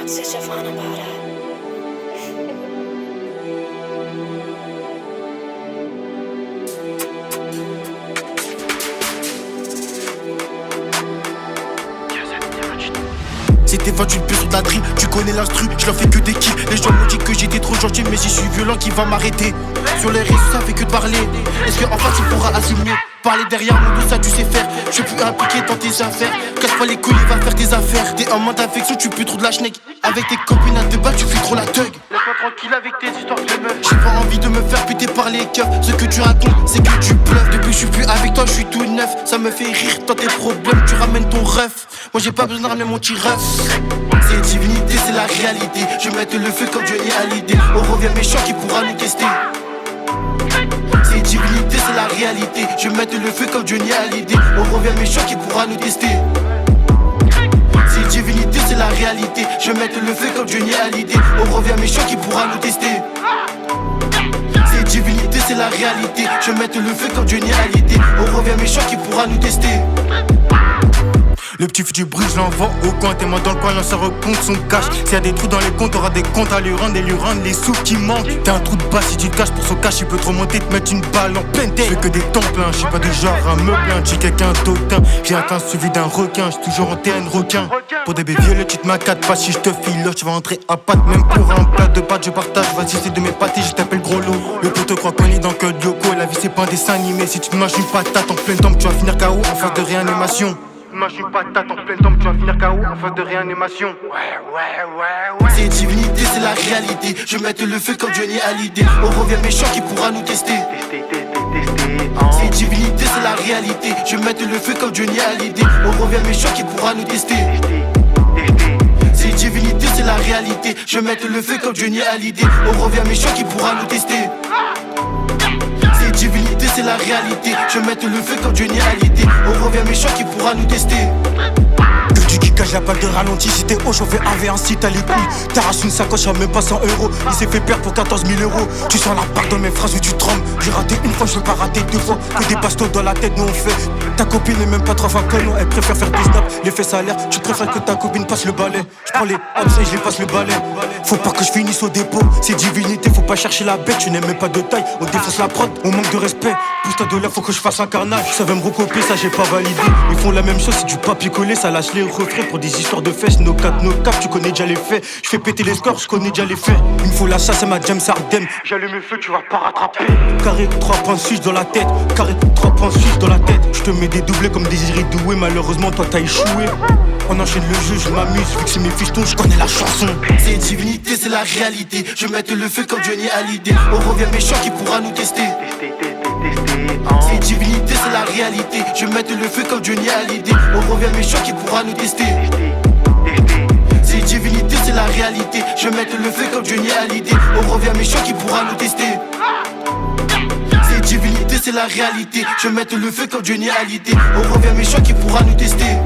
C'était vendu une pièce sur de la drill, tu connais l'instru, je leur fais que des kills. Les gens m'ont dit que j'étais trop gentil, mais si je suis violent, qui va m'arrêter? Sur les réseaux, ça fait que de parler. Est-ce qu'en face, il pourra assumer? Parler derrière mon dos, ça tu sais faire. Je suis plus impliqué dans tes affaires. Casse pas les couilles, va faire tes affaires. T'es en mode d'infection, tu pues trop de la schneck. Avec tes copines à te battre, tu fais trop la thug. Laisse-moi tranquille avec tes histoires de meufs. J'ai pas envie de me faire péter par les keufs. Ce que tu racontes, c'est que tu bluffes. Depuis que je suis plus avec toi, je suis tout neuf. Ça me fait rire, toi tes problèmes, tu ramènes ton ref. Moi j'ai pas besoin de ramener mon petit ref. C'est divinité, c'est la réalité. Je vais mettre le feu comme Johnny Hallyday. On revient méchant qui pourra nous tester. C'est divinité, c'est la réalité. Je vais mettre le feu comme Johnny Hallyday. On revient méchant qui pourra nous tester. C'est divinité, c'est la réalité. Je vais mettre le feu comme Johnny Hallyday. On revient méchant qui pourra nous tester. C'est divinité, c'est la réalité. Je vais mettre le feu comme Johnny Hallyday. On revient méchant qui pourra nous tester. Le petit fou du bruit, je l'envoie au coin. T'es moi dans le coin, là ça recompte son cash. S'il y a des trous dans les comptes, t'auras des comptes à lui rendre et lui rendre les sous qui manquent. T'es un trou de basse, si tu te caches pour son cash, il peut te remonter, te mettre une balle en pleine tête. Je fais que des temps pleins, j'suis pas du genre à me plaindre. J'suis quelqu'un d'autant, j'ai atteint suivi d'un requin. J'suis toujours en TN requin. Pour des bébés violets, tu te m'accates pas. Si j'te file, tu vas rentrer à patte. Même pour un plat de pâtes, je partage. Vas-y, c'est de mes pâtés, je t'appelle gros lot. Le poteau croit qu'on est dans que Yoko. La vie c'est pas un dessin animé. Si tu te manges une patate en pleine tombe, tu vas finir KO en phase de réanimation. Mange une patate en pleine tombe, tu vas finir KO en phase de réanimation. Ouais. C'est divinité, c'est la réalité. Je vais mettre le feu comme Johnny Hallyday. On revient méchant qui pourra nous tester. C'est divinité, c'est la réalité. Je vais mettre le feu comme Johnny Hallyday. On revient méchant qui pourra nous tester. C'est divinité, c'est la réalité. Je vais mettre le feu comme Johnny Hallyday. On revient méchant qui pourra nous tester. C'est divinité, c'est la réalité. Je vais mettre le feu comme Johnny Hallyday. On revient méchant qui pourra nous tester. Que du kickage, la balle de ralenti. Si t'es haut, chauffé AV1, t'as les couilles. T'arraches une sacoche à même pas 100 euros. Il s'est fait perdre pour 14 000 euros. Tu sens la barre dans mes phrases où tu trembles. J'ai raté une fois, je veux pas rater deux fois. Que des bastos dans la tête, nous on fait. Ta copine est même pas 3 fois conne. Elle préfère faire des snaps, l'effet salaire. Tu préfères que ta copine passe le balai. Je prends les abs et je les passe le balai. Faut pas que je finisse au dépôt. C'est divinité, faut pas chercher la bête. Tu n'aimes même pas de taille. On défonce la prod, on manque de respect. Pousse-toi de là, faut que je fasse un carnage. Ça veut me recopier, ça j'ai pas validé. Ils font la même chose, c'est du papier collé. Ça lâche les refrains pour des histoires de fesses. No cap, tu connais déjà les faits. Je fais péter les scores, je connais déjà les faits. Il me faut la chasse, c'est ma James Harden. J'allume le feu, tu vas pas rattraper. Carré 3.6 dans la tête. Carré 3.6 dans la tête. Je te mets des doublés comme des iridoués. Malheureusement, toi t'as échoué. On enchaîne le jeu, je m'amuse. Vu que c'est mes fistons, je connais la chanson. C'est divinité, c'est la réalité. Je vais mettre le feu comme Johnny Hallyday. On revient méchant qui pourra nous tester. C'est divinité, c'est la réalité. Je vais mettre le feu comme Johnny Hallyday. On revient méchant qui pourra nous tester. C'est divinité, c'est la réalité. Je vais mettre le feu comme Johnny Hallyday. On revient méchant qui pourra nous tester. C'est divinité, c'est la réalité. Je vais mettre le feu comme Johnny Hallyday. On revient méchant qui pourra nous tester.